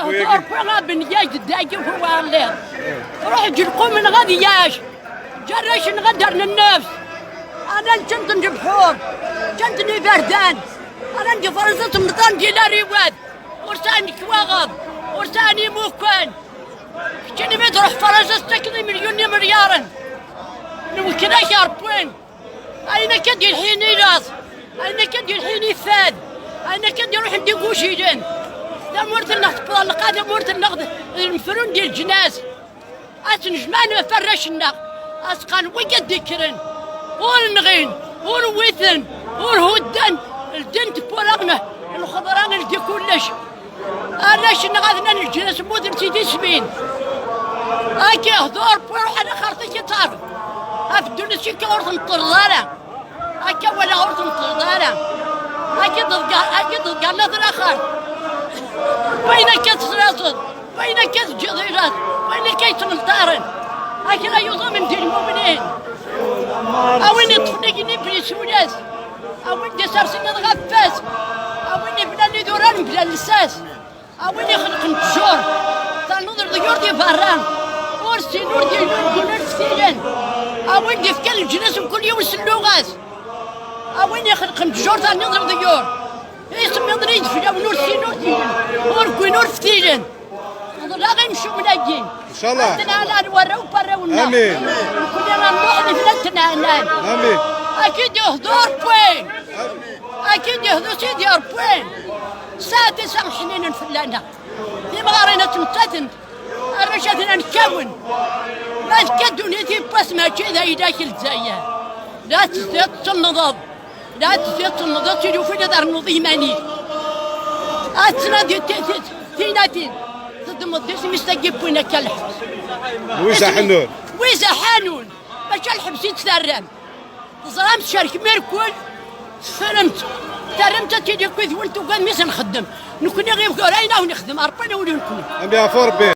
هدور فيها بنياج الداقي وهو عليه روح جلقوا من غادياش جريش نغدر للنفس انا كنت بحور كنتني بردان انا عندي فرزة مطان ديال ريواد ورساني كواغض ورساني موكان كني بتروح فرزة تكني مليون مليارا نوكنا شاربوين اين كدي الحين راس اين كدي الحين فاد اين كدي روح ندي قوشيجن مورت النقد القادة مورت النقد المفرون ديال الجناس اسنجمان فرشنا اسقان وقد ذكرن ونغين ونويثن ونهدن الدنت بورغنا الخضران اللي كلش انا شنو غادنا الجناس مود سيدي سمين هاكي هضور بروح انا خرطي كتار هاف الدنيا شي كورت نطردانا هاكا ولا غورت نطردانا هاكي ضدقا نظر اخر وين كتسراسد وين كتجديرات وين كيتمنطارن هاكي لا يوضا من دين المؤمنين اوين يطفني بليس وناس اوين دي سارسين غفاس اوين بلا دوران بلا لساس اوين يخلق الجور تنظر ديور دي بران ورسي نور دي نور فتيلن اوين دي فكال الجناس وكل يوم سلوغاس اوين يخلق الجور تنظر ديور يسمي ضريد في نور سينور وركوي نور فتيلن لا غيمشيو مناجين ان شاء الله عندنا على ورا وبرا والنار امين كلنا نروح لفلتنا هناك امين اكيد يهدور بوين اكيد يهدور سيدي بوين ساعتي سامحني نفلانا في مغارينا تمتتن الرشاتنا نكون ما تكدوني في بس ما كذا يداك الزايا لا تزيد النضب لا تزيد النضب تجي في دار نظيماني اتنادي تيناتين مدرسي مستقيب وين كالحبس ويزا حنون ويزا حنون باش الحبس يتسرم ظلمت شرك ميركول فرمت ترمت تيجي كويس وانتو قال ميس نخدم نكون غير راينا ونخدم ربنا ولي نكون ام بي افور بي